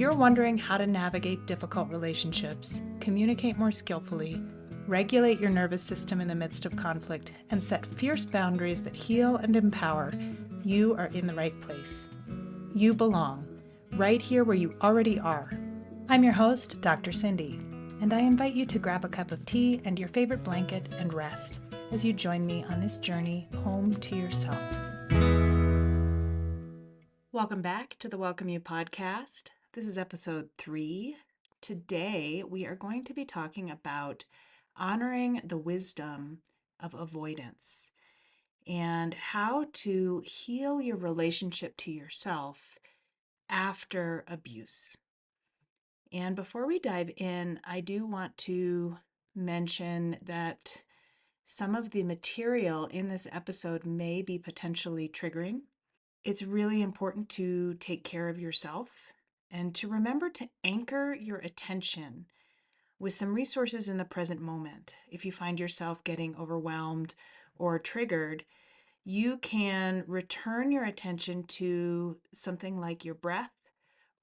you're wondering how to navigate difficult relationships, communicate more skillfully, regulate your nervous system in the midst of conflict, and set fierce boundaries that heal and empower, you are in the right place. You belong, right here where you already are. I'm your host, Dr. Cindy, and I invite you to grab a cup of tea and your favorite blanket and rest as you join me on this journey home to yourself. Welcome back to the Welcome You podcast. This is episode 3. Today, we are going to be talking about honoring the wisdom of avoidance and how to heal your relationship to yourself after abuse. And before we dive in, I do want to mention that some of the material in this episode may be potentially triggering. It's really important to take care of yourself and to remember to anchor your attention with some resources in the present moment. If you find yourself getting overwhelmed or triggered, you can return your attention to something like your breath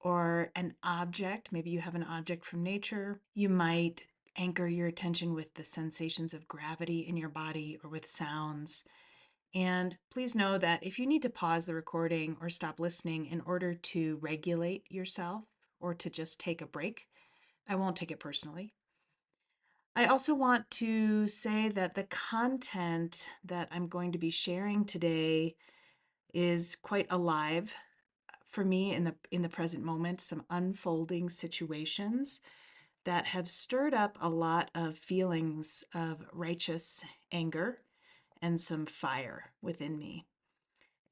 or an object. Maybe you have an object from nature. You might anchor your attention with the sensations of gravity in your body or with sounds. And please know that if you need to pause the recording or stop listening in order to regulate yourself or to just take a break, I won't take it personally. I also want to say that the content that I'm going to be sharing today is quite alive for me in the present moment, some unfolding situations that have stirred up a lot of feelings of righteous anger and some fire within me.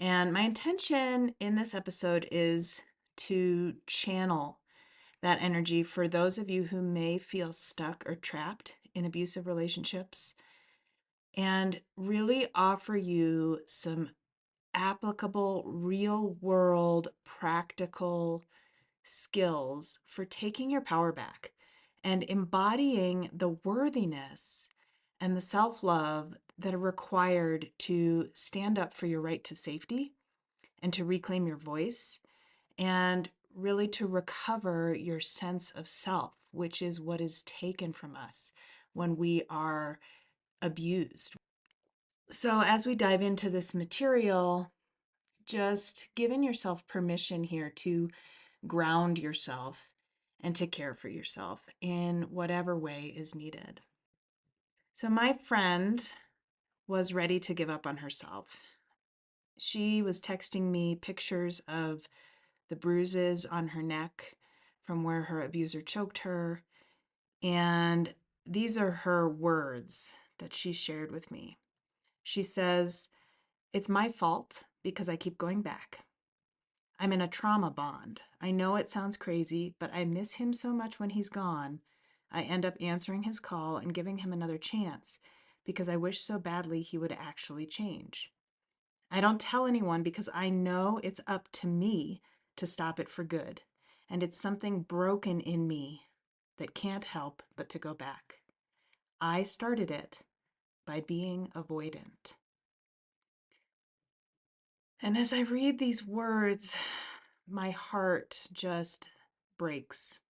And my intention in this episode is to channel that energy for those of you who may feel stuck or trapped in abusive relationships and really offer you some applicable, real world, practical skills for taking your power back and embodying the worthiness and the self-love that are required to stand up for your right to safety and to reclaim your voice and really to recover your sense of self, which is what is taken from us when we are abused. So as we dive into this material, just giving yourself permission here to ground yourself and to care for yourself in whatever way is needed. So my friend was ready to give up on herself. She was texting me pictures of the bruises on her neck from where her abuser choked her. And these are her words that she shared with me. She says, "It's my fault because I keep going back. I'm in a trauma bond. I know it sounds crazy, but I miss him so much when he's gone. I end up answering his call and giving him another chance because I wish so badly he would actually change. I don't tell anyone because I know it's up to me to stop it for good, and it's something broken in me that can't help but to go back. I started it by being avoidant." And as I read these words, my heart just breaks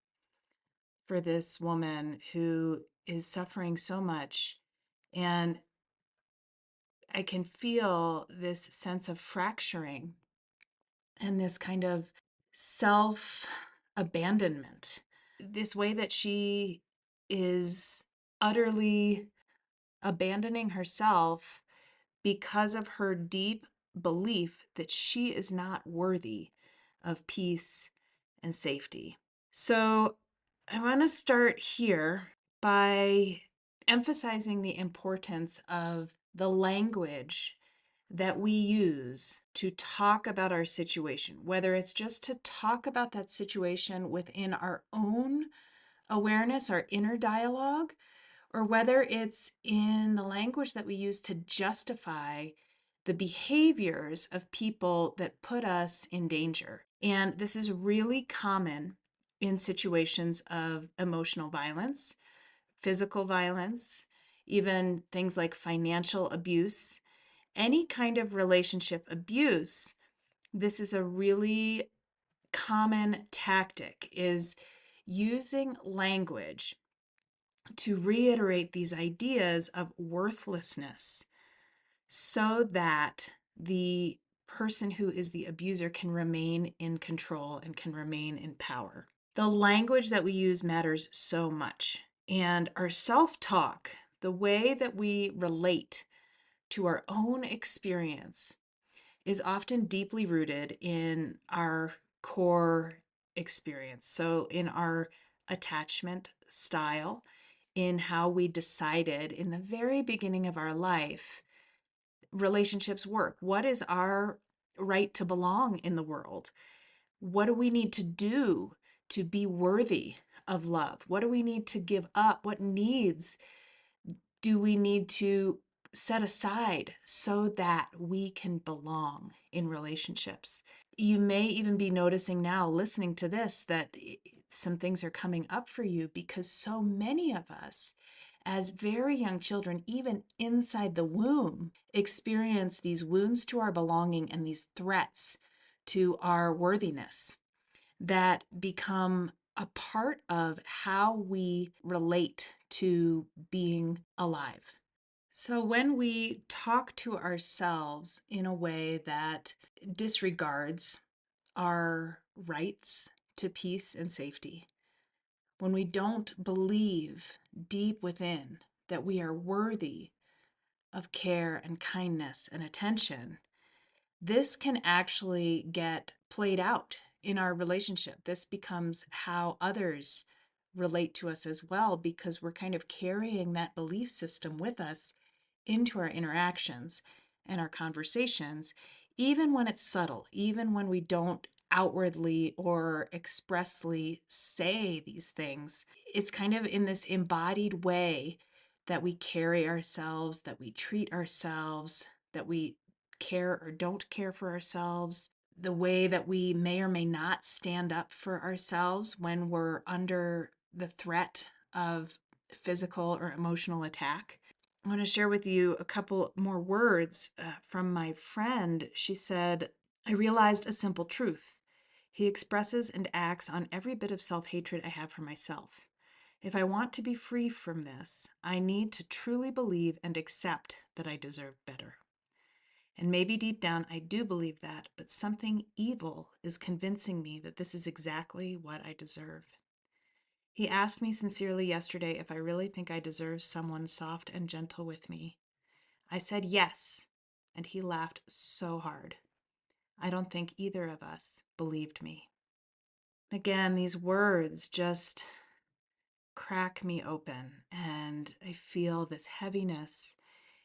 for this woman who is suffering so much. And I can feel this sense of fracturing and this kind of self abandonment. This way that she is utterly abandoning herself because of her deep belief that she is not worthy of peace and safety. So I want to start here by emphasizing the importance of the language that we use to talk about our situation, whether it's just to talk about that situation within our own awareness, our inner dialogue, or whether it's in the language that we use to justify the behaviors of people that put us in danger. And this is really common in situations of emotional violence, physical violence, even things like financial abuse, any kind of relationship abuse. This is a really common tactic is using language to reiterate these ideas of worthlessness so that the person who is the abuser can remain in control and can remain in power. The language that we use matters so much. And our self-talk, the way that we relate to our own experience, is often deeply rooted in our core experience. So, in our attachment style, in how we decided in the very beginning of our life relationships work. What is our right to belong in the world? What do we need to do to be worthy of love? What do we need to give up? What needs do we need to set aside so that we can belong in relationships? You may even be noticing now, listening to this, that some things are coming up for you because so many of us, as very young children, even inside the womb, experience these wounds to our belonging and these threats to our worthiness that become a part of how we relate to being alive. So, when we talk to ourselves in a way that disregards our rights to peace and safety, when we don't believe deep within that we are worthy of care and kindness and attention, this can actually get played out in our relationship. This becomes how others relate to us as well, because we're kind of carrying that belief system with us into our interactions and our conversations, even when it's subtle, even when we don't outwardly or expressly say these things. It's kind of in this embodied way that we carry ourselves, that we treat ourselves, that we care or don't care for ourselves, the way that we may or may not stand up for ourselves when we're under the threat of physical or emotional attack. I want to share with you a couple more words from my friend. She said, I realized a simple truth. He expresses and acts on every bit of self-hatred I have for myself. If I want to be free from this, I need to truly believe and accept that I deserve better. And maybe deep down I do believe that, but something evil is convincing me that this is exactly what I deserve. He asked me sincerely yesterday if I really think I deserve someone soft and gentle with me. I said yes, and he laughed so hard. I don't think either of us believed me. Again, these words just crack me open, and I feel this heaviness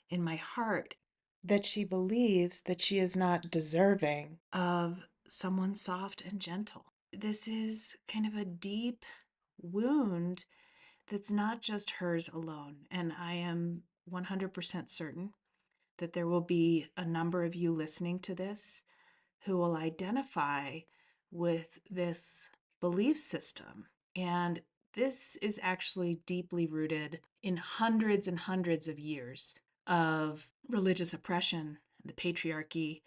in my heart that she believes that she is not deserving of someone soft and gentle. This is kind of a deep wound that's not just hers alone. And I am 100% certain that there will be a number of you listening to this who will identify with this belief system. And this is actually deeply rooted in hundreds and hundreds of years of religious oppression, the patriarchy,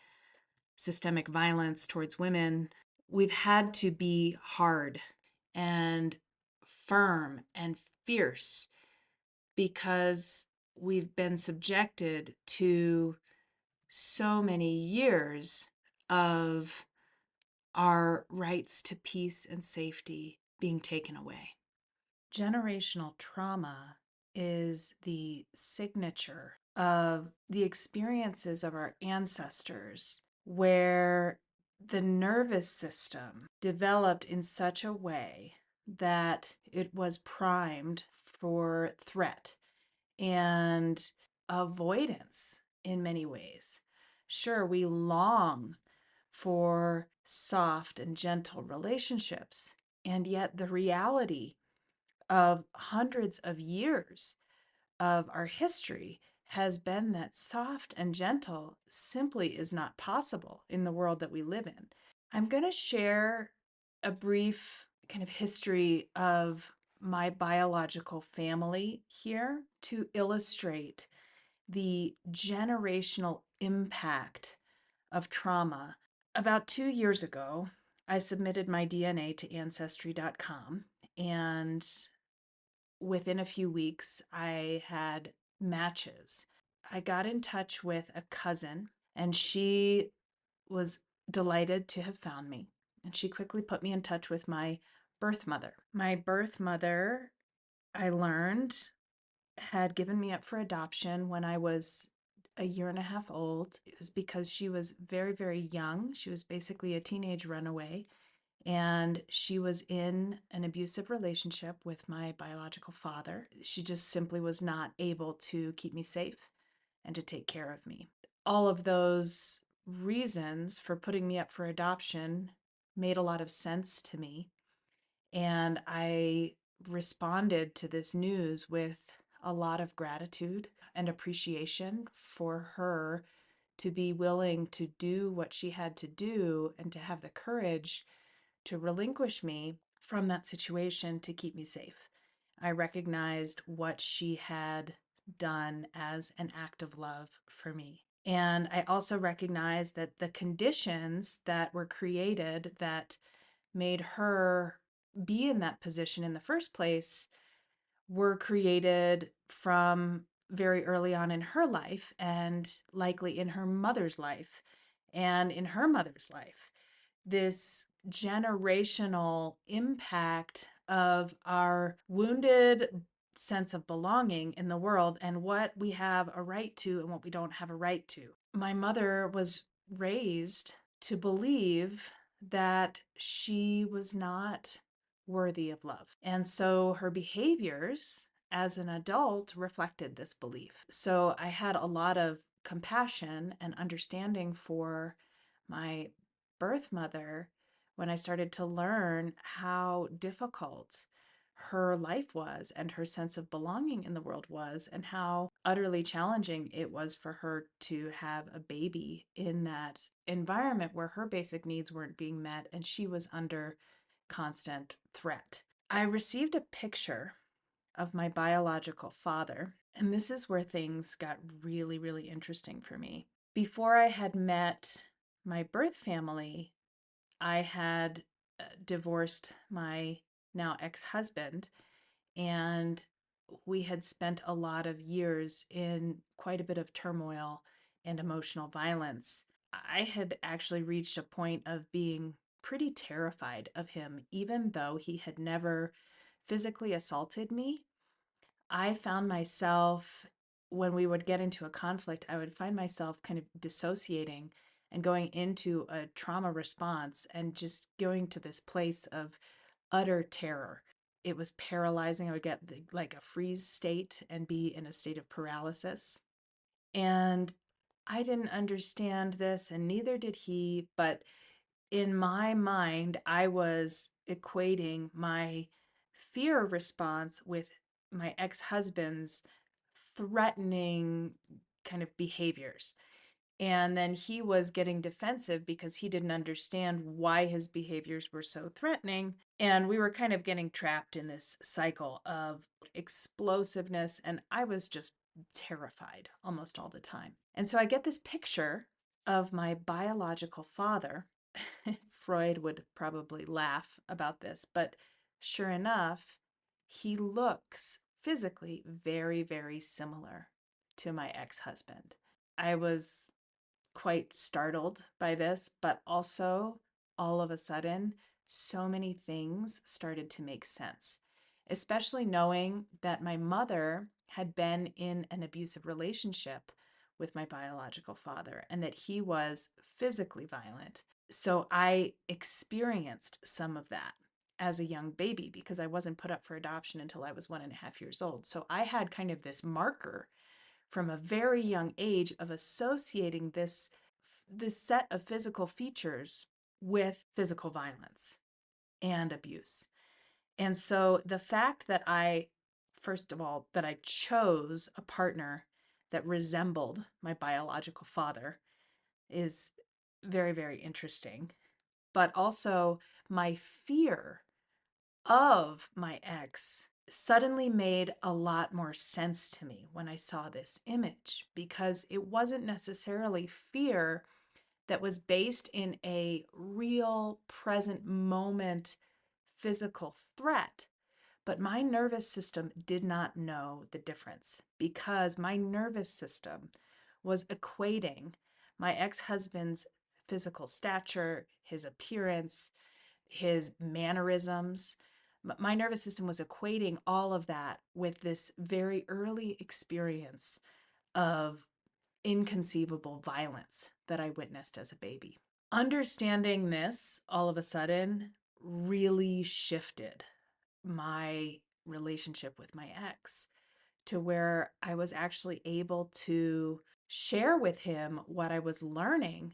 systemic violence towards women. We've had to be hard and firm and fierce because we've been subjected to so many years of our rights to peace and safety being taken away. Generational trauma is the signature of the experiences of our ancestors where the nervous system developed in such a way that it was primed for threat and avoidance in many ways. Sure, we long for soft and gentle relationships, and yet the reality of hundreds of years of our history has been that soft and gentle simply is not possible in the world that we live in. I'm going to share a brief kind of history of my biological family here to illustrate the generational impact of trauma. About 2 years ago, I submitted my DNA to ancestry.com, and within a few weeks, I had matches. I got in touch with a cousin, and she was delighted to have found me. And she quickly put me in touch with my birth mother. My birth mother, I learned, had given me up for adoption when I was a year and a half old. It was because she was very, very young. She was basically a teenage runaway, and she was in an abusive relationship with my biological father. She just simply was not able to keep me safe and to take care of me. All of those reasons for putting me up for adoption made a lot of sense to me. And I responded to this news with a lot of gratitude and appreciation for her to be willing to do what she had to do and to have the courage to relinquish me from that situation to keep me safe. I recognized what she had done as an act of love for me. And I also recognized that the conditions that were created that made her be in that position in the first place were created from very early on in her life, and likely in her mother's life and in her mother's life. This generational impact of our wounded sense of belonging in the world and what we have a right to and what we don't have a right to. My mother was raised to believe that she was not worthy of love. And so her behaviors as an adult reflected this belief. So I had a lot of compassion and understanding for my birth mother when I started to learn how difficult her life was and her sense of belonging in the world was, and how utterly challenging it was for her to have a baby in that environment where her basic needs weren't being met and she was under constant threat. I received a picture of my biological father, and this is where things got really, really interesting for me. Before I had met my birth family, I had divorced my now ex-husband, and we had spent a lot of years in quite a bit of turmoil and emotional violence. I had actually reached a point of being pretty terrified of him, even though he had never physically assaulted me. I found myself, when we would get into a conflict, I would find myself kind of dissociating and going into a trauma response and just going to this place of utter terror. It was paralyzing. I would get like a freeze state and be in a state of paralysis. And I didn't understand this, and neither did he. But in my mind, I was equating my fear response with my ex husband's threatening kind of behaviors. And then he was getting defensive because he didn't understand why his behaviors were so threatening. And we were kind of getting trapped in this cycle of explosiveness. And I was just terrified almost all the time. And so I get this picture of my biological father. Freud would probably laugh about this, but sure enough, he looks physically very, very similar to my ex husband. I was quite startled by this, but also all of a sudden, so many things started to make sense, especially knowing that my mother had been in an abusive relationship with my biological father and that he was physically violent. So I experienced some of that as a young baby because I wasn't put up for adoption until I was 1.5 years old. So I had kind of this marker from a very young age of associating this set of physical features with physical violence and abuse. And so the fact that first of all, that I chose a partner that resembled my biological father is very, very interesting. But also my fear of my ex suddenly made a lot more sense to me when I saw this image, because it wasn't necessarily fear that was based in a real present moment physical threat. But my nervous system did not know the difference because my nervous system was equating my ex husband's physical stature, his appearance, his mannerisms. My nervous system was equating all of that with this very early experience of inconceivable violence that I witnessed as a baby. Understanding this all of a sudden really shifted my relationship with my ex to where I was actually able to share with him what I was learning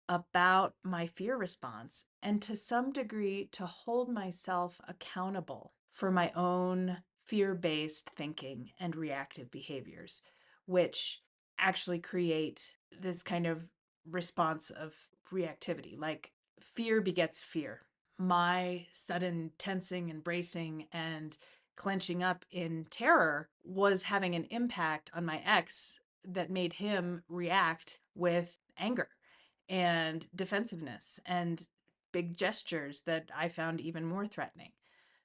about my fear response and to some degree to hold myself accountable for my own fear based thinking and reactive behaviors, which actually create this kind of response of reactivity. Like fear begets fear. My sudden tensing and bracing and clenching up in terror was having an impact on my ex that made him react with anger and defensiveness and big gestures that I found even more threatening.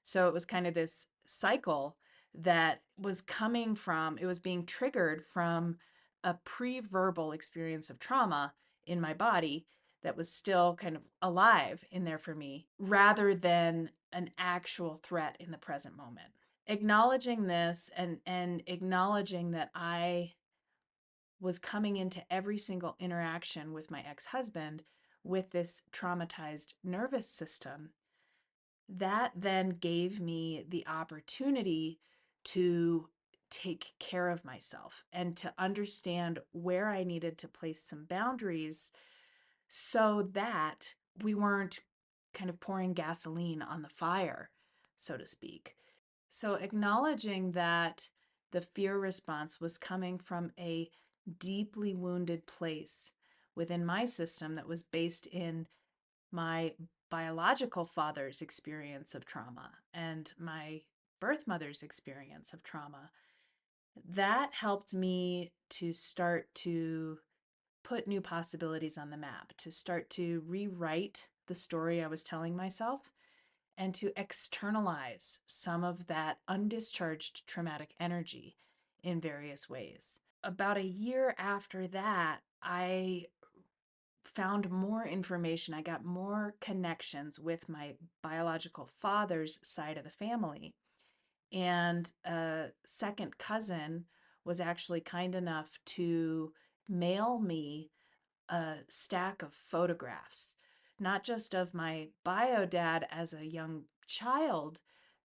So it was kind of this cycle that was coming from, it was being triggered from a pre verbal experience of trauma in my body that was still kind of alive in there for me rather than an actual threat in the present moment. Acknowledging this and acknowledging that I was coming into every single interaction with my ex-husband with this traumatized nervous system, that then gave me the opportunity to take care of myself and to understand where I needed to place some boundaries so that we weren't kind of pouring gasoline on the fire, so to speak. So, acknowledging that the fear response was coming from a deeply wounded place within my system that was based in my biological father's experience of trauma and my birth mother's experience of trauma, that helped me to start to put new possibilities on the map, to start to rewrite the story I was telling myself and to externalize some of that undischarged traumatic energy in various ways. About a year after that, I found more information. I got more connections with my biological father's side of the family. And a second cousin was actually kind enough to mail me a stack of photographs, not just of my bio dad as a young child,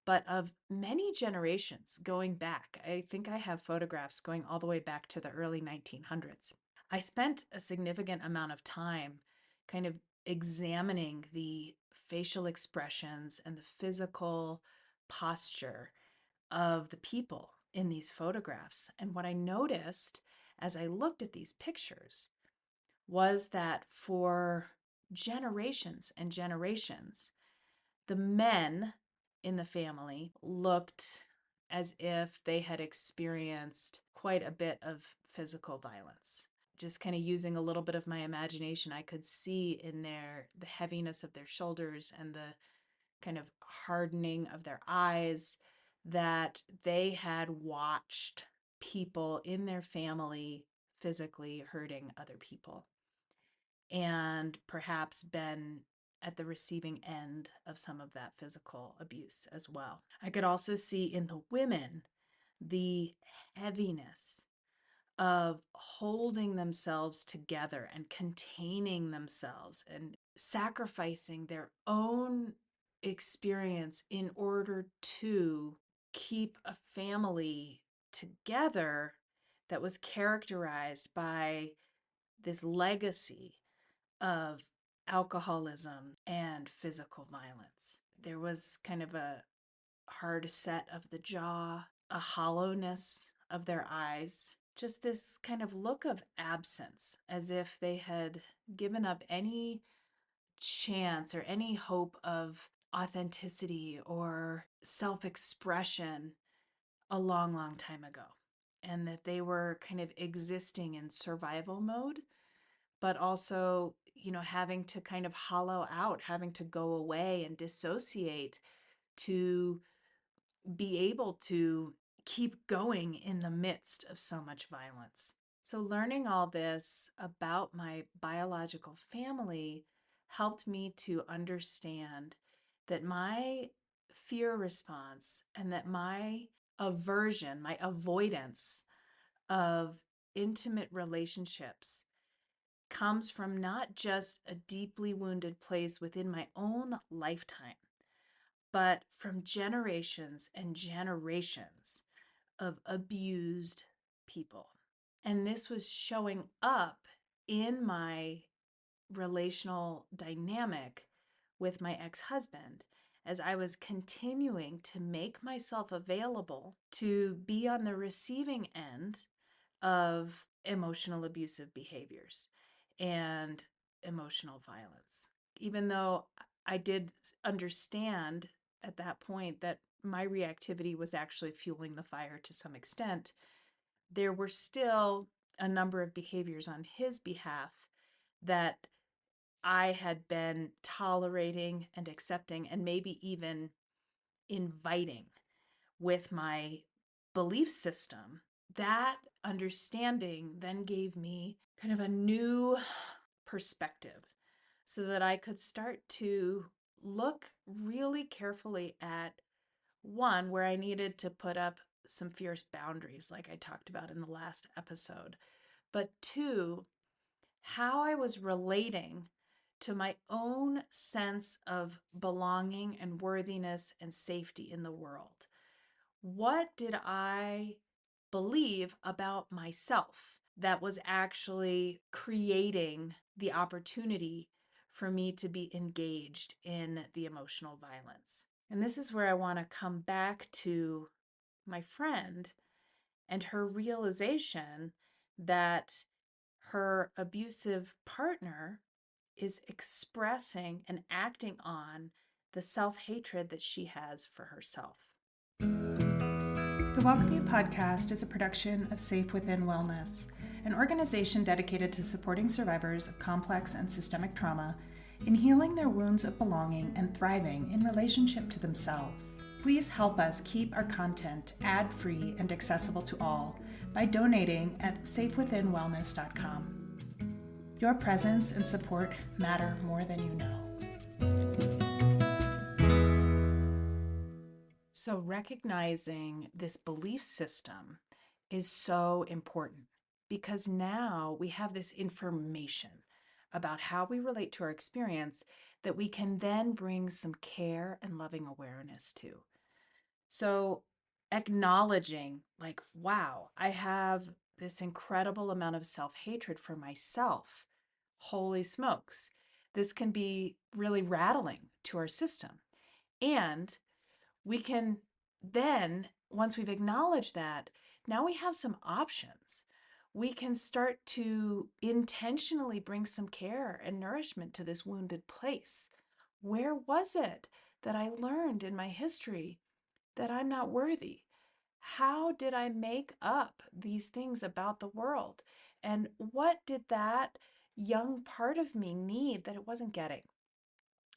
but of many generations going back. I think I have photographs going all the way back to the early 1900s. I spent a significant amount of time kind of examining the facial expressions and the physical posture of the people in these photographs. And what I noticed as I looked at these pictures was that for generations and generations, the men in the family looked as if they had experienced quite a bit of physical violence. Just kind of using a little bit of my imagination, I could see in there the heaviness of their shoulders and the kind of hardening of their eyes that they had watched people in their family physically hurting other people and perhaps been at the receiving end of some of that physical abuse as well. I could also see in the women the heaviness of holding themselves together and containing themselves and sacrificing their own experience in order to keep a family together that was characterized by this legacy of alcoholism and physical violence. There was kind of a hard set of the jaw, a hollowness of their eyes, just this kind of look of absence, as if they had given up any chance or any hope of authenticity or self expression a long, long time ago. And that they were kind of existing in survival mode, but also having to kind of hollow out, having to go away and dissociate to be able to keep going in the midst of so much violence. So, learning all this about my biological family helped me to understand that my fear response and that my aversion, my avoidance of intimate relationships comes from not just a deeply wounded place within my own lifetime, but from generations and generations of abused people. And this was showing up in my relational dynamic with my ex husband as I was continuing to make myself available to be on the receiving end of emotional abusive behaviors and emotional violence. Even though I did understand at that point that my reactivity was actually fueling the fire to some extent, there were still a number of behaviors on his behalf that I had been tolerating and accepting and maybe even inviting with my belief system. That understanding then gave me kind of a new perspective so that I could start to look really carefully at one, where I needed to put up some fierce boundaries, like I talked about in the last episode, but two, how I was relating to my own sense of belonging and worthiness and safety in the world. What did I believe about myself that was actually creating the opportunity for me to be engaged in the emotional violence? And this is where I want to come back to my friend and her realization that her abusive partner is expressing and acting on the self-hatred that she has for herself. The Welcome You podcast is a production of Safe Within Wellness, an organization dedicated to supporting survivors of complex and systemic trauma in healing their wounds of belonging and thriving in relationship to themselves. Please help us keep our content ad-free and accessible to all by donating at safewithinwellness.com. Your presence and support matter more than you know. So recognizing this belief system is so important because now we have this information about how we relate to our experience that we can then bring some care and loving awareness to. So acknowledging, like, wow, I have this incredible amount of self-hatred for myself. Holy smokes. This can be really rattling to our system. And we can then, once we've acknowledged that, now we have some options. We can start to intentionally bring some care and nourishment to this wounded place. Where was it that I learned in my history that I'm not worthy? How did I make up these things about the world? And what did that young part of me need that it wasn't getting?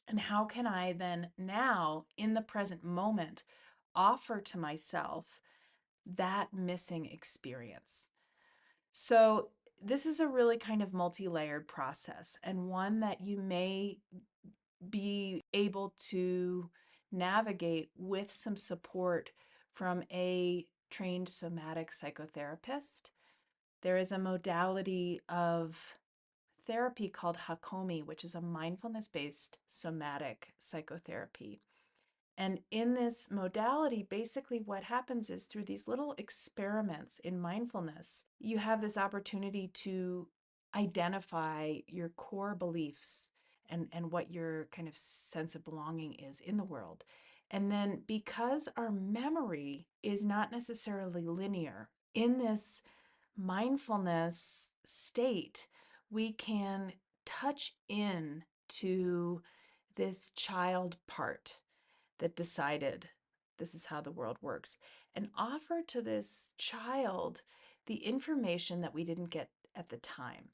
And how can I then now, in the present moment, offer to myself that missing experience? So this is a really kind of multi-layered process, and one that you may be able to navigate with some support from a trained somatic psychotherapist. There is a modality of therapy called Hakomi, which is a mindfulness-based somatic psychotherapy. And in this modality, basically what happens is through these little experiments in mindfulness, you have this opportunity to identify your core beliefs and what your kind of sense of belonging is in the world. And then because our memory is not necessarily linear, in this mindfulness state, we can touch in to this child part that decided this is how the world works and offer to this child the information that we didn't get at the time.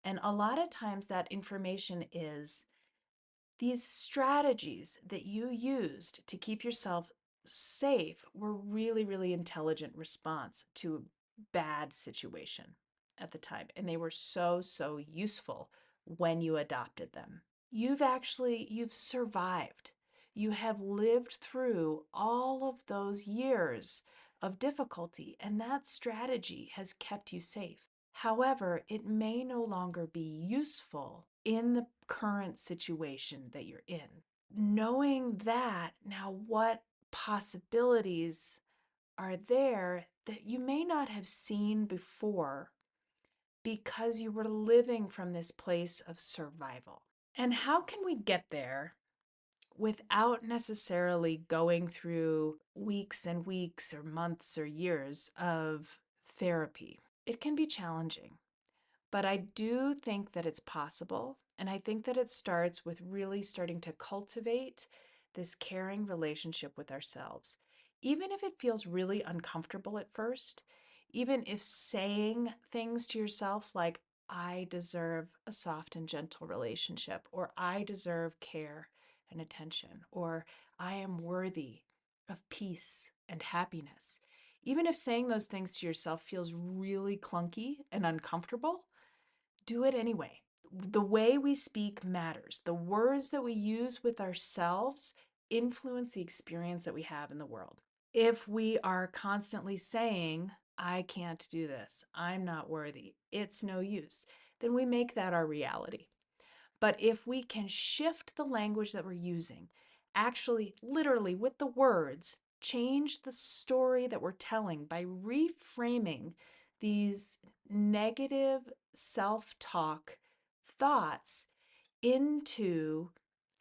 And a lot of times that information is these strategies that you used to keep yourself safe were really, really intelligent response to a bad situation at the time. And they were so, so useful when you adopted them. You've survived. You have lived through all of those years of difficulty, and that strategy has kept you safe. However, it may no longer be useful in the current situation that you're in. Knowing that, now what possibilities are there that you may not have seen before because you were living from this place of survival? And how can we get there without necessarily going through weeks and weeks or months or years of therapy? It can be challenging. But I do think that it's possible. And I think that it starts with really starting to cultivate this caring relationship with ourselves. Even if it feels really uncomfortable at first, even if saying things to yourself like, I deserve a soft and gentle relationship, or I deserve care and attention, or I am worthy of peace and happiness. Even if saying those things to yourself feels really clunky and uncomfortable, do it anyway. The way we speak matters. The words that we use with ourselves influence the experience that we have in the world. If we are constantly saying, I can't do this, I'm not worthy, it's no use, then we make that our reality. But if we can shift the language that we're using, actually, literally with the words, change the story that we're telling by reframing these negative self talk thoughts into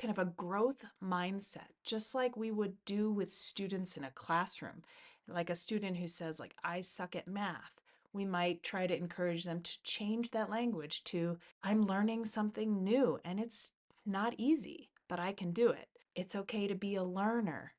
kind of a growth mindset, just like we would do with students in a classroom. Like a student who says, like, I suck at math. We might try to encourage them to change that language to, I'm learning something new and it's not easy, but I can do it. It's okay to be a learner.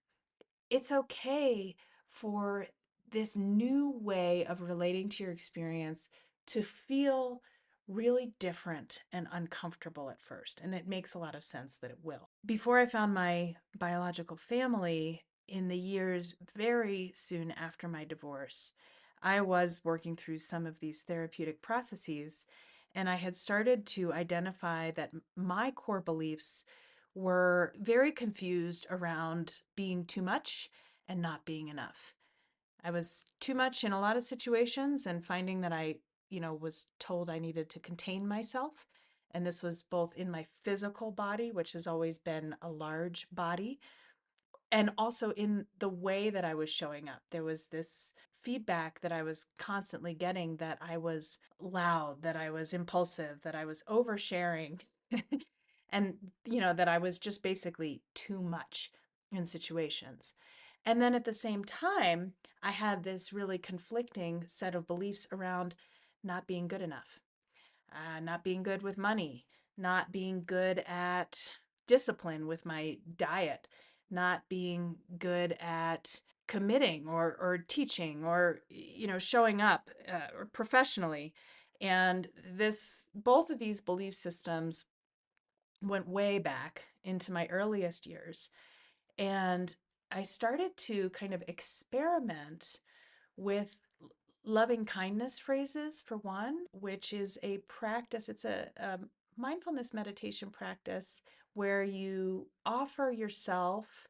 It's okay for this new way of relating to your experience to feel really different and uncomfortable at first. And it makes a lot of sense that it will. Before I found my biological family, in the years very soon after my divorce, I was working through some of these therapeutic processes, and I had started to identify that my core beliefs were very confused around being too much and not being enough. I was too much in a lot of situations and finding that I was told I needed to contain myself. And this was both in my physical body, which has always been a large body, and also in the way that I was showing up. There was this feedback that I was constantly getting that I was loud, that I was impulsive, that I was oversharing, and that I was just basically too much in situations. And then at the same time, I had this really conflicting set of beliefs around not being good enough, not being good with money, not being good at discipline with my diet, not being good at committing or teaching or showing up or professionally. And this both of these belief systems went way back into my earliest years. And I started to kind of experiment with loving kindness phrases, for one, which is a practice. It's a mindfulness meditation practice where you offer yourself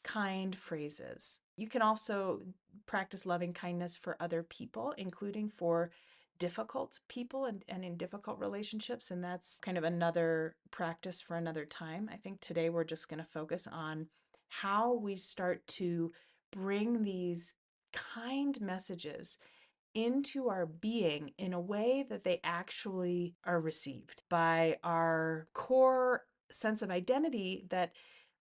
kind phrases. You can also practice loving kindness for other people, including for difficult people and in difficult relationships. And that's kind of another practice for another time. I think today we're just going to focus on how we start to bring these kind messages into our being in a way that they actually are received by our core sense of identity that,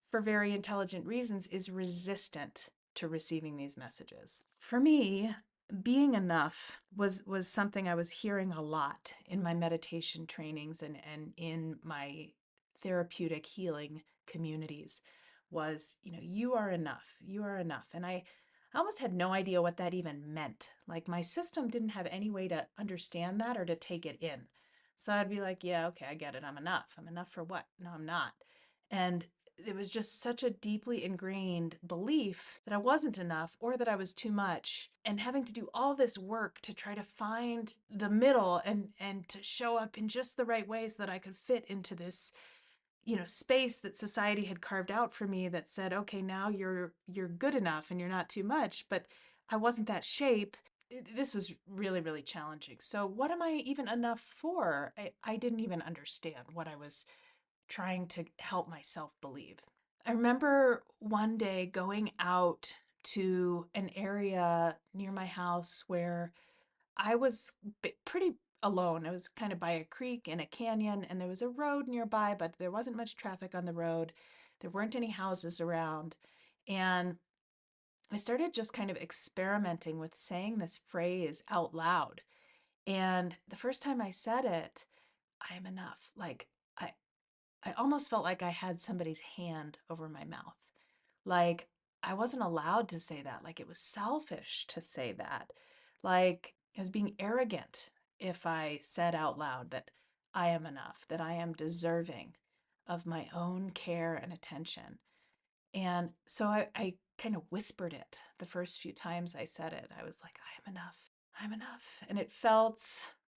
for very intelligent reasons, is resistant to receiving these messages. For me, being enough was something I was hearing a lot in my meditation trainings and in my therapeutic healing communities was, you are enough. You are enough. And I almost had no idea what that even meant. Like my system didn't have any way to understand that or to take it in. So I'd be like, yeah, okay, I get it. I'm enough. I'm enough for what? No, I'm not. And it was just such a deeply ingrained belief that I wasn't enough or that I was too much, and having to do all this work to try to find the middle and to show up in just the right ways that I could fit into this, space that society had carved out for me that said, okay, now you're good enough and you're not too much, but I wasn't that shape. This was really, really challenging. So what am I even enough for? I didn't even understand what I was trying to help myself believe. I remember one day going out to an area near my house where I was pretty alone. I was kind of by a creek in a canyon, and there was a road nearby, but there wasn't much traffic on the road. There weren't any houses around. And I started just kind of experimenting with saying this phrase out loud. And the first time I said it, I am enough. Like, I, I almost felt like I had somebody's hand over my mouth. Like, I wasn't allowed to say that. Like, it was selfish to say that. Like, I was being arrogant if I said out loud that I am enough, that I am deserving of my own care and attention. And so I kind of whispered it the first few times I said it. I was like, I am enough. I'm enough. And it felt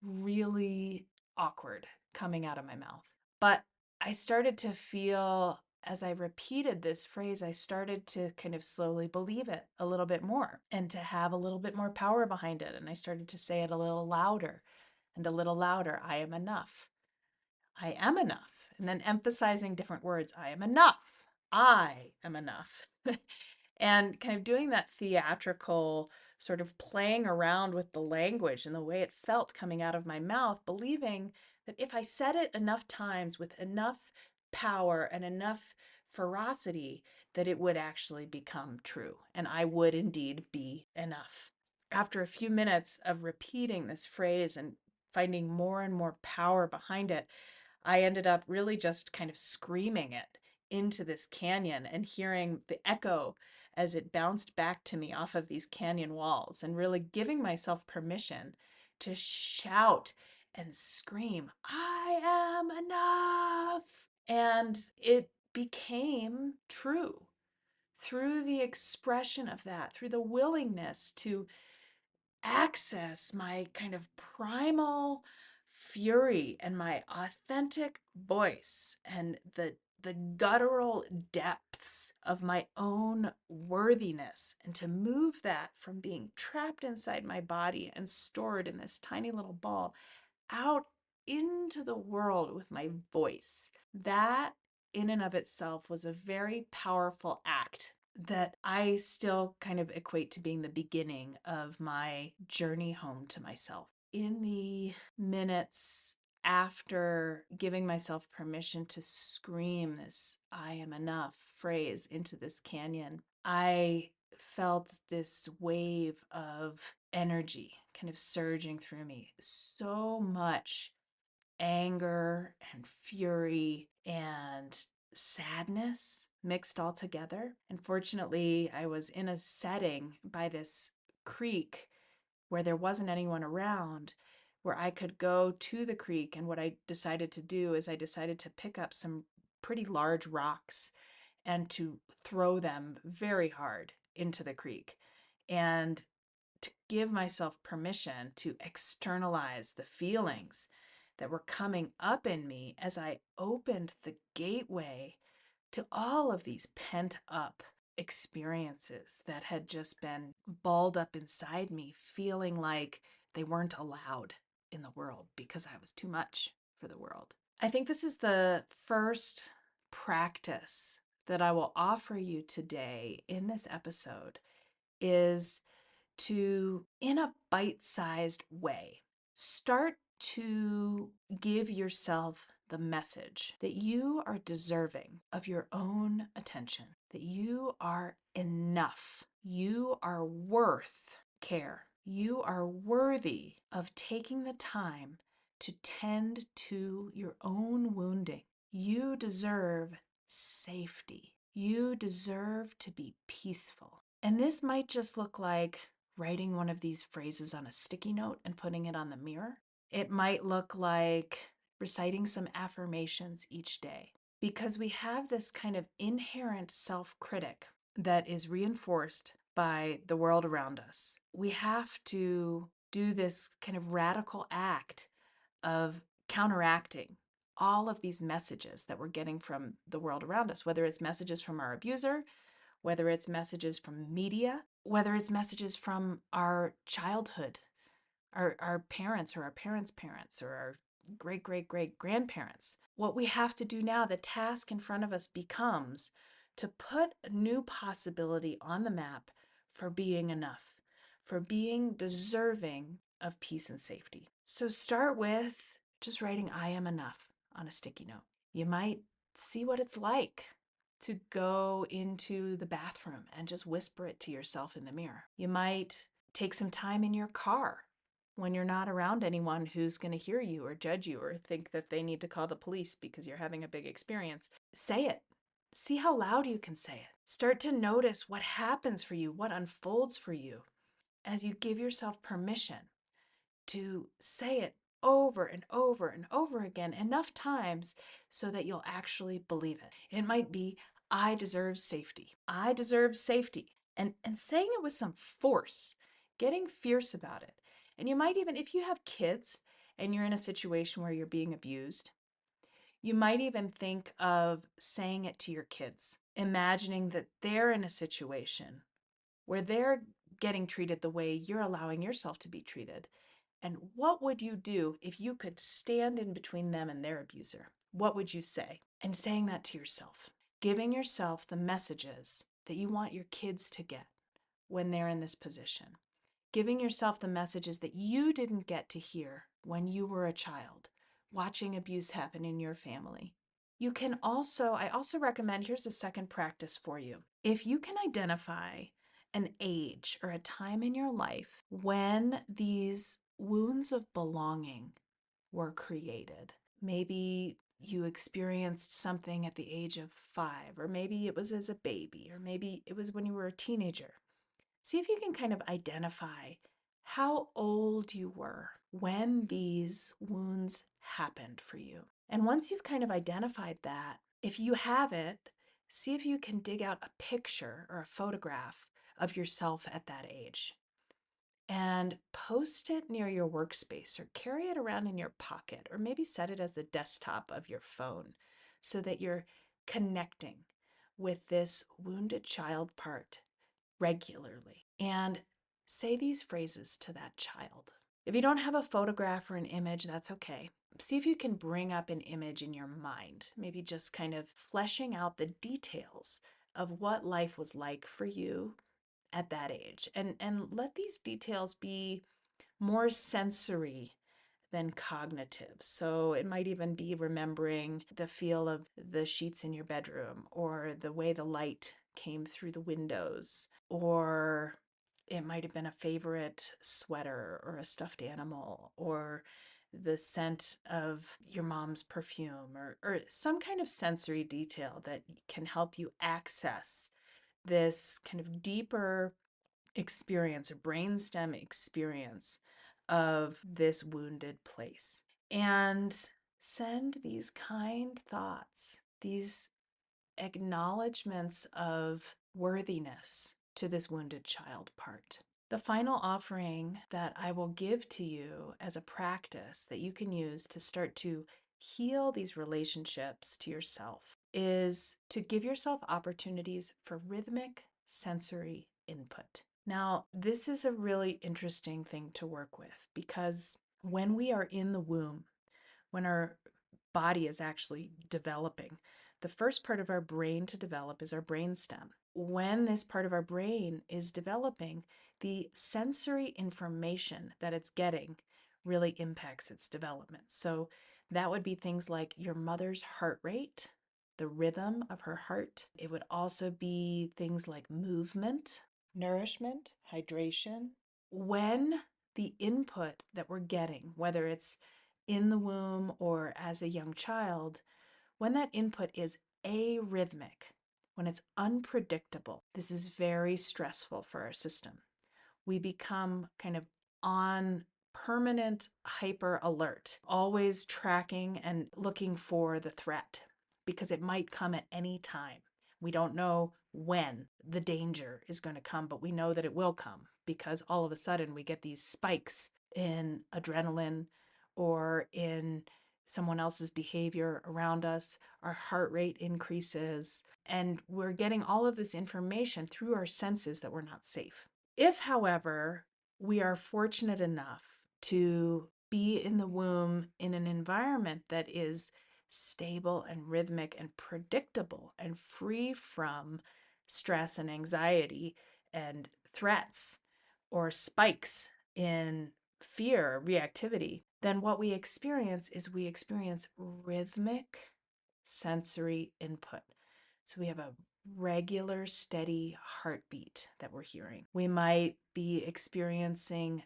really awkward coming out of my mouth. But I started to feel, as I repeated this phrase, I started to kind of slowly believe it a little bit more and to have a little bit more power behind it. And I started to say it a little louder and a little louder. I am enough. I am enough. And then emphasizing different words. I am enough. I am enough. And kind of doing that theatrical sort of playing around with the language and the way it felt coming out of my mouth, believing that if I said it enough times with enough power and enough ferocity, that it would actually become true and I would indeed be enough. After a few minutes of repeating this phrase and finding more and more power behind it, I ended up really just kind of screaming it into this canyon and hearing the echo as it bounced back to me off of these canyon walls, and really giving myself permission to shout and scream, I am enough. And it became true through the expression of that, through the willingness to access my kind of primal fury and my authentic voice and the guttural depths of my own worthiness, and to move that from being trapped inside my body and stored in this tiny little ball out into the world with my voice. That in and of itself was a very powerful act that I still kind of equate to being the beginning of my journey home to myself. In the minutes after giving myself permission to scream this I am enough phrase into this canyon, I felt this wave of energy kind of surging through me. So much anger and fury and sadness mixed all together. And fortunately, I was in a setting by this creek where there wasn't anyone around, where I could go to the creek. And what I decided to do is I decided to pick up some pretty large rocks and to throw them very hard into the creek. And to give myself permission to externalize the feelings that were coming up in me as I opened the gateway to all of these pent up experiences that had just been balled up inside me, feeling like they weren't allowed in the world because I was too much for the world. I think this is the first practice that I will offer you today in this episode, is to, in a bite sized way, start to give yourself the message that you are deserving of your own attention, that you are enough, you are worth care, you are worthy of taking the time to tend to your own wounding. You deserve safety. You deserve to be peaceful. And this might just look like writing one of these phrases on a sticky note and putting it on the mirror. It might look like reciting some affirmations each day. Because we have this kind of inherent self critic that is reinforced by the world around us. We have to do this kind of radical act of counteracting all of these messages that we're getting from the world around us, whether it's messages from our abuser, whether it's messages from media, whether it's messages from our childhood, our parents or our parents' parents or our great great great grandparents. What we have to do now, the task in front of us becomes to put a new possibility on the map for being enough, for being deserving of peace and safety. So start with just writing I am enough on a sticky note. You might see what it's like to go into the bathroom and just whisper it to yourself in the mirror. You might take some time in your car when you're not around anyone who's going to hear you or judge you or think that they need to call the police because you're having a big experience. Say it. See how loud you can say it. Start to notice what happens for you, what unfolds for you as you give yourself permission to say it over and over and over again enough times so that you'll actually believe it. It might be, I deserve safety. I deserve safety. And saying it with some force, getting fierce about it. And you might even, if you have kids and you're in a situation where you're being abused, you might even think of saying it to your kids, imagining that they're in a situation where they're getting treated the way you're allowing yourself to be treated. And what would you do if you could stand in between them and their abuser? What would you say? And saying that to yourself, giving yourself the messages that you want your kids to get when they're in this position, giving yourself the messages that you didn't get to hear when you were a child, watching abuse happen in your family. You can also, I also recommend, here's a second practice for you. If you can identify an age or a time in your life when these wounds of belonging were created, maybe you experienced something at the age of 5, or maybe it was as a baby, or maybe it was when you were a teenager. See if you can kind of identify how old you were when these wounds happened for you. And once you've kind of identified that, if you have it, see if you can dig out a picture or a photograph of yourself at that age and post it near your workspace or carry it around in your pocket or maybe set it as the desktop of your phone so that you're connecting with this wounded child part regularly and say these phrases to that child. If you don't have a photograph or an image, that's okay. See if you can bring up an image in your mind, maybe just kind of fleshing out the details of what life was like for you at that age. And let these details be more sensory than cognitive. So it might even be remembering the feel of the sheets in your bedroom or the way the light came through the windows, or it might have been a favorite sweater or a stuffed animal or the scent of your mom's perfume or some kind of sensory detail that can help you access this kind of deeper experience, a brainstem experience of this wounded place. And send these kind thoughts, these acknowledgments of worthiness to this wounded child part. The final offering that I will give to you as a practice that you can use to start to heal these relationships to yourself is to give yourself opportunities for rhythmic sensory input. Now, this is a really interesting thing to work with because when we are in the womb, when our body is actually developing, the first part of our brain to develop is our brainstem. When this part of our brain is developing, the sensory information that it's getting really impacts its development. So that would be things like your mother's heart rate, the rhythm of her heart. It would also be things like movement, nourishment, hydration. When the input that we're getting, whether it's in the womb or as a young child, when that input is arrhythmic, when it's unpredictable, this is very stressful for our system. We become kind of on permanent hyper alert, always tracking and looking for the threat because it might come at any time. We don't know when the danger is going to come, but we know that it will come because all of a sudden we get these spikes in adrenaline or in someone else's behavior around us. Our heart rate increases, and we're getting all of this information through our senses that we're not safe. If, however, we are fortunate enough to be in the womb in an environment that is stable and rhythmic and predictable and free from stress and anxiety and threats or spikes in fear, reactivity, then what we experience is we experience rhythmic sensory input. So we have a regular, steady heartbeat that we're hearing. We might be experiencing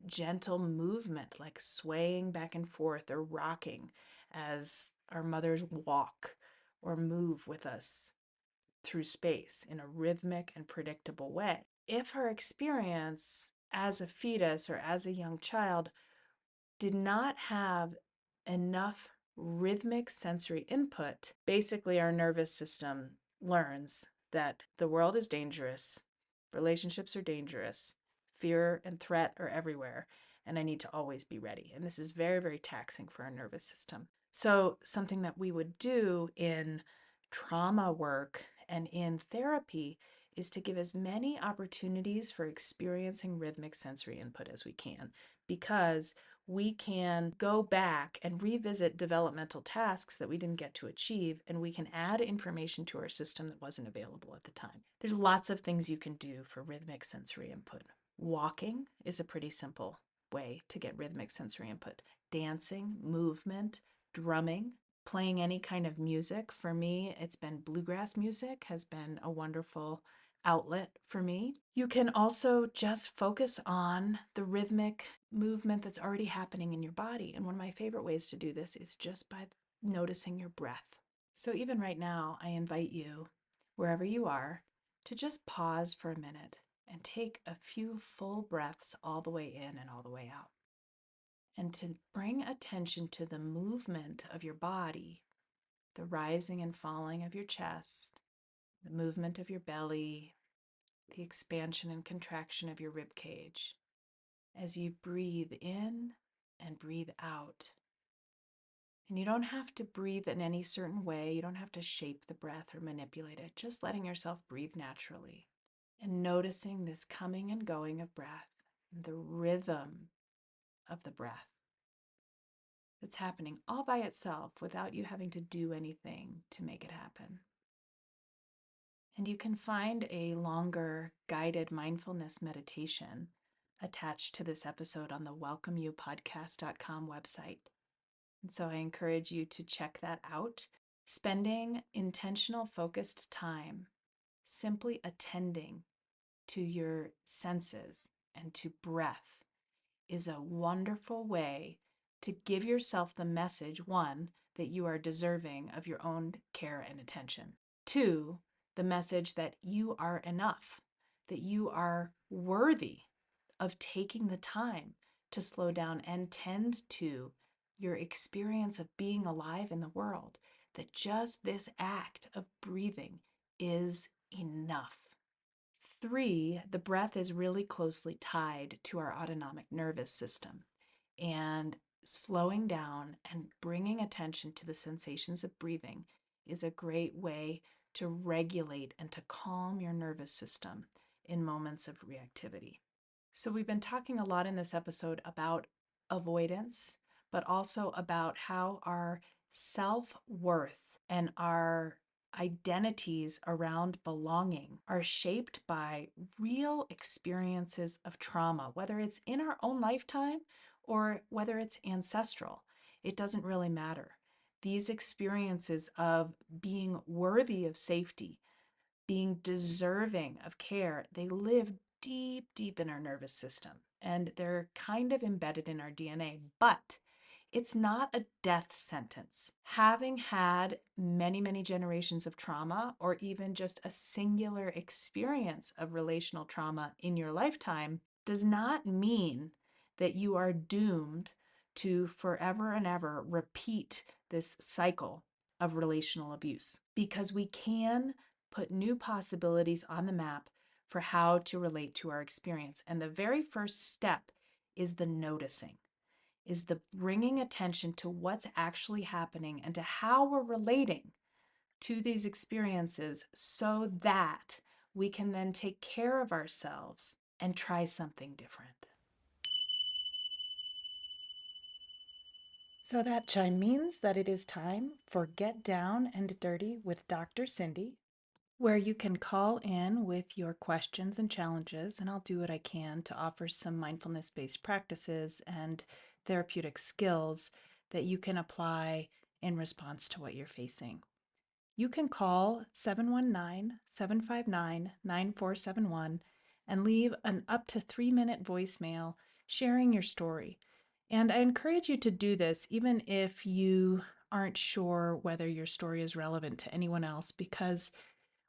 gentle movement, like swaying back and forth or rocking as our mothers walk or move with us through space in a rhythmic and predictable way. If our experience as a fetus or as a young child did not have enough rhythmic sensory input, basically our nervous system learns that the world is dangerous, relationships are dangerous, fear and threat are everywhere, and I need to always be ready. And this is very, very taxing for our nervous system. So, something that we would do in trauma work and in therapy is to give as many opportunities for experiencing rhythmic sensory input as we can, because we can go back and revisit developmental tasks that we didn't get to achieve, and we can add information to our system that wasn't available at the time. There's lots of things you can do for rhythmic sensory input. Walking is a pretty simple way to get rhythmic sensory input. Dancing, movement, drumming, playing any kind of music. For me, it's been bluegrass music has been a wonderful outlet for me. You can also just focus on the rhythmic movement that's already happening in your body. And one of my favorite ways to do this is just by noticing your breath. So even right now, I invite you, wherever you are, to just pause for a minute and take a few full breaths all the way in and all the way out. And to bring attention to the movement of your body, the rising and falling of your chest, the movement of your belly, the expansion and contraction of your rib cage as you breathe in and breathe out. And you don't have to breathe in any certain way. You don't have to shape the breath or manipulate it. Just letting yourself breathe naturally and noticing this coming and going of breath, the rhythm of the breath that's happening all by itself without you having to do anything to make it happen. And you can find a longer guided mindfulness meditation attached to this episode on the welcomeyoupodcast.com website. And so I encourage you to check that out. Spending intentional, focused time simply attending to your senses and to breath is a wonderful way to give yourself the message, one, that you are deserving of your own care and attention. Two, the message that you are enough, that you are worthy of taking the time to slow down and tend to your experience of being alive in the world, that just this act of breathing is enough. Three, the breath is really closely tied to our autonomic nervous system. And slowing down and bringing attention to the sensations of breathing is a great way to regulate and to calm your nervous system in moments of reactivity. So, we've been talking a lot in this episode about avoidance, but also about how our self worth and our identities around belonging are shaped by real experiences of trauma, whether it's in our own lifetime or whether it's ancestral. It doesn't really matter. These experiences of being worthy of safety, being deserving of care, they live deep, deep in our nervous system, and they're kind of embedded in our DNA. But it's not a death sentence. Having had many, many generations of trauma, or even just a singular experience of relational trauma in your lifetime, does not mean that you are doomed to forever and ever repeat this cycle of relational abuse, because we can put new possibilities on the map for how to relate to our experience. And the very first step is the noticing, is the bringing attention to what's actually happening and to how we're relating to these experiences so that we can then take care of ourselves and try something different. So that chime means that it is time for Get Down and Dirty with Dr. Cindy, where you can call in with your questions and challenges, and I'll do what I can to offer some mindfulness based practices and therapeutic skills that you can apply in response to what you're facing. You can call 719-759-9471 and leave an up to 3-minute voicemail sharing your story. And I encourage you to do this even if you aren't sure whether your story is relevant to anyone else, because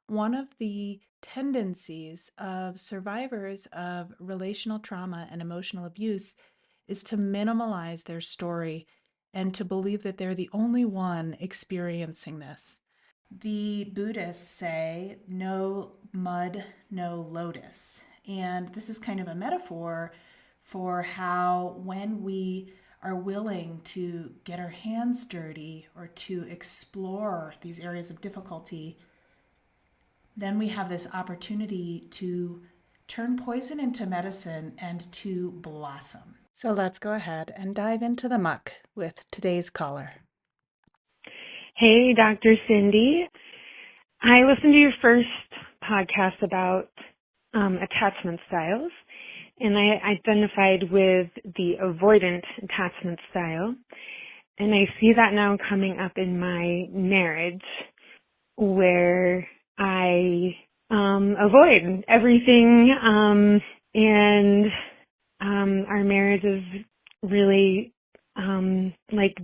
one of the tendencies of survivors of relational trauma and emotional abuse is to minimalize their story and to believe that they're the only one experiencing this. The Buddhists say, no mud, no lotus. And this is kind of a metaphor for how when we are willing to get our hands dirty or to explore these areas of difficulty, then we have this opportunity to turn poison into medicine and to blossom. So let's go ahead and dive into the muck with today's caller. Hey, Dr. Cindy. I listened to your first podcast about attachment styles, and I identified with the avoidant attachment style. And I see that now coming up in my marriage, where I avoid everything, and our marriage is really like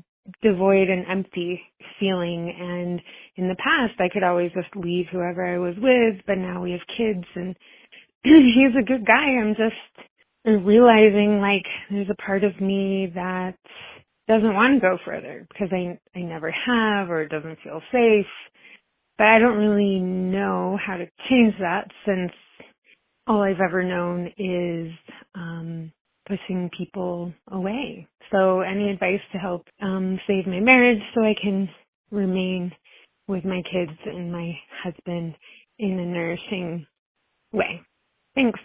devoid and empty feeling. And in the past, I could always just leave whoever I was with, but now we have kids, and he's a good guy. I'm just realizing like there's a part of me that doesn't want to go further because I never have, or it doesn't feel safe. But I don't really know how to change that, since all I've ever known is pushing people away. So any advice to help save my marriage so I can remain with my kids and my husband in a nourishing way? Thanks.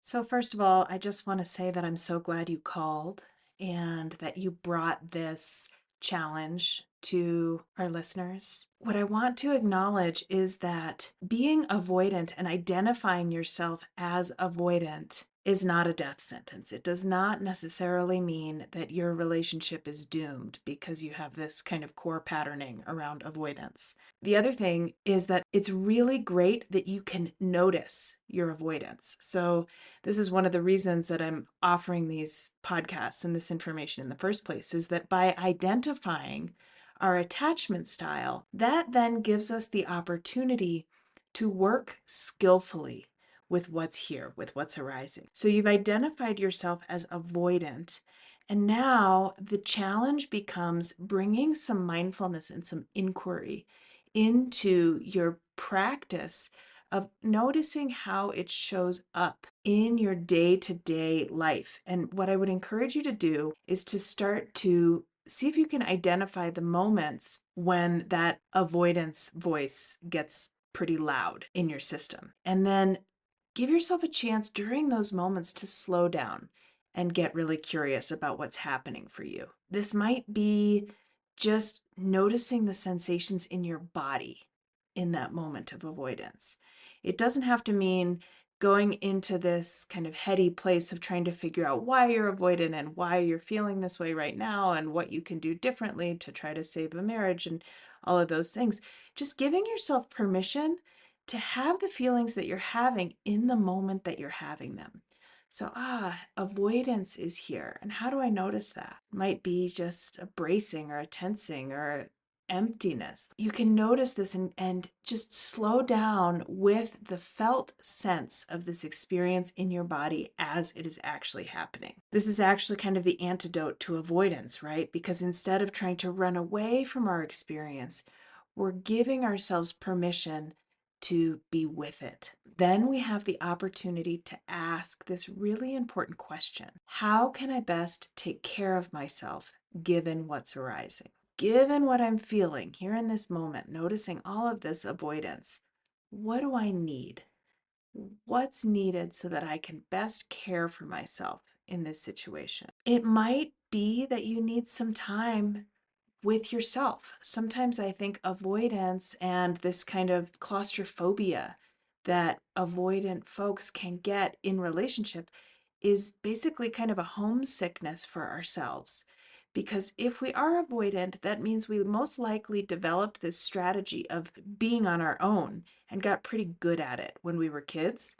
So, first of all, I just want to say that I'm so glad you called and that you brought this challenge to our listeners. What I want to acknowledge is that being avoidant and identifying yourself as avoidant is not a death sentence. It does not necessarily mean that your relationship is doomed because you have this kind of core patterning around avoidance. The other thing is that it's really great that you can notice your avoidance. So, this is one of the reasons that I'm offering these podcasts and this information in the first place, is that by identifying our attachment style, that then gives us the opportunity to work skillfully with what's here, with what's arising. So you've identified yourself as avoidant, and now the challenge becomes bringing some mindfulness and some inquiry into your practice of noticing how it shows up in your day-to-day life. And what I would encourage you to do is to start to see if you can identify the moments when that avoidance voice gets pretty loud in your system. And then give yourself a chance during those moments to slow down and get really curious about what's happening for you. This might be just noticing the sensations in your body in that moment of avoidance. It doesn't have to mean going into this kind of heady place of trying to figure out why you're avoidant and why you're feeling this way right now and what you can do differently to try to save a marriage and all of those things. Just giving yourself permission to have the feelings that you're having in the moment that you're having them. So, avoidance is here. And how do I notice that? Might be just a bracing or a tensing or emptiness. You can notice this and just slow down with the felt sense of this experience in your body as it is actually happening. This is actually kind of the antidote to avoidance, right? Because instead of trying to run away from our experience, we're giving ourselves permission to be with it. Then we have the opportunity to ask this really important question: how can I best take care of myself given what's arising? Given what I'm feeling here in this moment, noticing all of this avoidance, what do I need? What's needed so that I can best care for myself in this situation? It might be that you need some time with yourself. Sometimes I think avoidance and this kind of claustrophobia that avoidant folks can get in relationship is basically kind of a homesickness for ourselves. Because if we are avoidant, that means we most likely developed this strategy of being on our own and got pretty good at it when we were kids.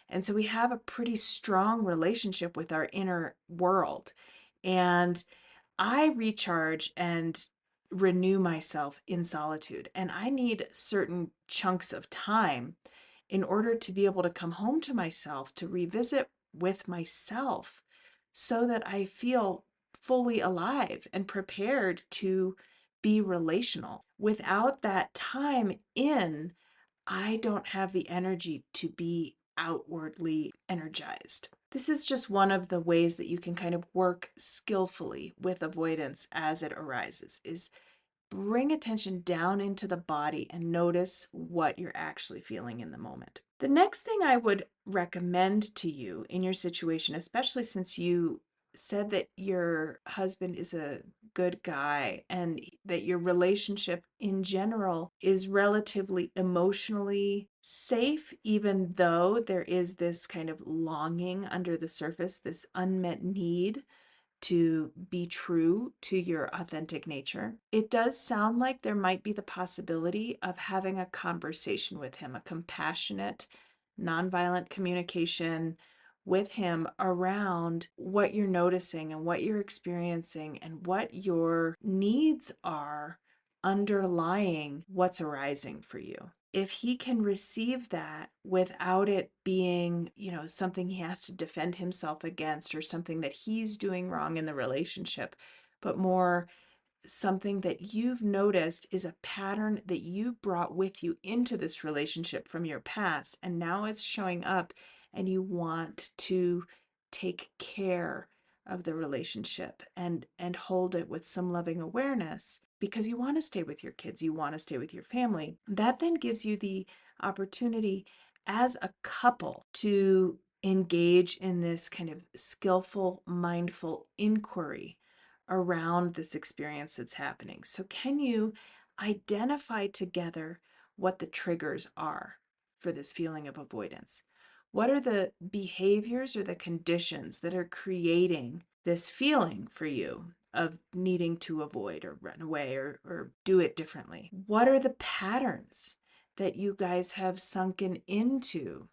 And so we have a pretty strong relationship with our inner world. And I recharge and renew myself in solitude, and I need certain chunks of time in order to be able to come home to myself, to revisit with myself, so that I feel fully alive and prepared to be relational. Without that time in, I don't have the energy to be outwardly energized. This is just one of the ways that you can kind of work skillfully with avoidance as it arises, is bring attention down into the body and notice what you're actually feeling in the moment. The next thing I would recommend to you in your situation, especially since you said that your husband is a good guy and that your relationship in general is relatively emotionally safe, even though there is this kind of longing under the surface, this unmet need to be true to your authentic nature. It does sound like there might be the possibility of having a conversation with him, a compassionate, nonviolent communication with him around what you're noticing and what you're experiencing and what your needs are underlying what's arising for you. If he can receive that without it being, something he has to defend himself against or something that he's doing wrong in the relationship, but more something that you've noticed is a pattern that you brought with you into this relationship from your past, and now it's showing up, and you want to take care of the relationship and hold it with some loving awareness because you want to stay with your kids, you want to stay with your family. That then gives you the opportunity as a couple to engage in this kind of skillful, mindful inquiry around this experience that's happening. So, can you identify together what the triggers are for this feeling of avoidance? What are the behaviors or the conditions that are creating this feeling for you of needing to avoid or run away or do it differently? What are the patterns that you guys have sunken into?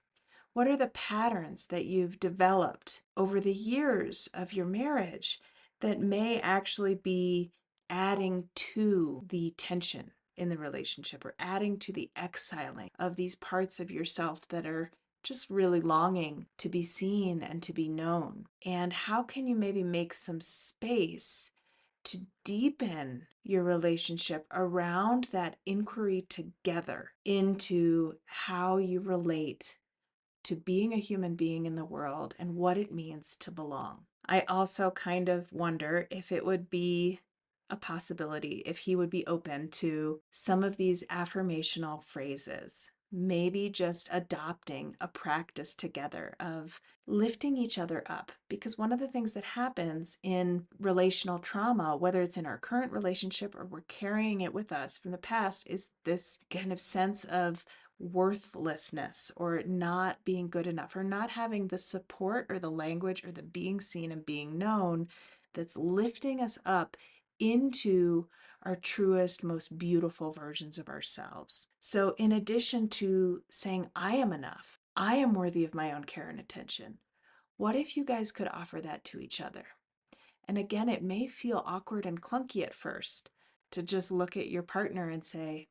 What are the patterns that you've developed over the years of your marriage that may actually be adding to the tension in the relationship or adding to the exiling of these parts of yourself that are just really longing to be seen and to be known? And how can you maybe make some space to deepen your relationship around that inquiry together into how you relate to being a human being in the world and what it means to belong? I also kind of wonder if it would be a possibility if he would be open to some of these affirmational phrases, maybe just adopting a practice together of lifting each other up. Because one of the things that happens in relational trauma, whether it's in our current relationship or we're carrying it with us from the past, is this kind of sense of worthlessness or not being good enough or not having the support or the language or the being seen and being known that's lifting us up into our truest, most beautiful versions of ourselves. So, in addition to saying, I am enough, I am worthy of my own care and attention, what if you guys could offer that to each other? And again, it may feel awkward and clunky at first, to just look at your partner and say,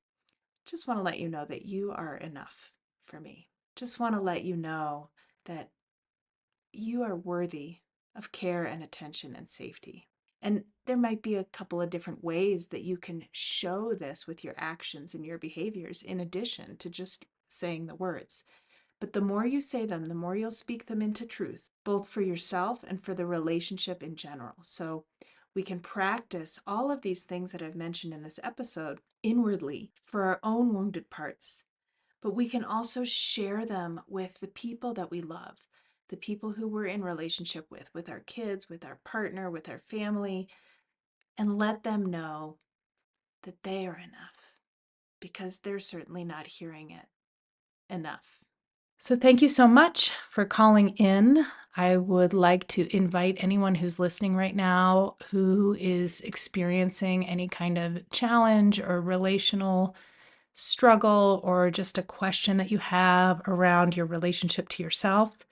just want to let you know that you are enough for me. Just want to let you know that you are worthy of care and attention and safety. And there might be a couple of different ways that you can show this with your actions and your behaviors, in addition to just saying the words. But the more you say them, the more you'll speak them into truth, both for yourself and for the relationship in general. So we can practice all of these things that I've mentioned in this episode inwardly for our own wounded parts. But we can also share them with the people that we love, the people who we're in relationship with our kids, with our partner, with our family, and let them know that they are enough, because they're certainly not hearing it enough. So thank you so much for calling in. I would like to invite anyone who's listening right now who is experiencing any kind of challenge or relational struggle, or just a question that you have around your relationship to yourself,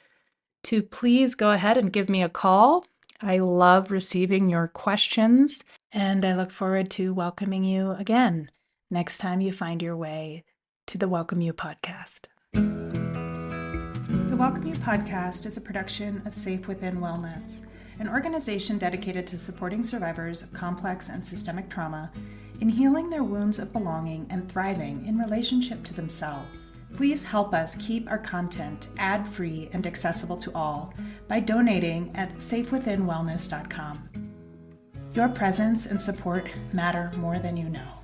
to please go ahead and give me a call. I love receiving your questions, and I look forward to welcoming you again next time you find your way to the Welcome You podcast. The Welcome You podcast is a production of Safe Within Wellness, an organization dedicated to supporting survivors of complex and systemic trauma in healing their wounds of belonging and thriving in relationship to themselves. Please help us keep our content ad-free and accessible to all by donating at safewithinwellness.com. Your presence and support matter more than you know.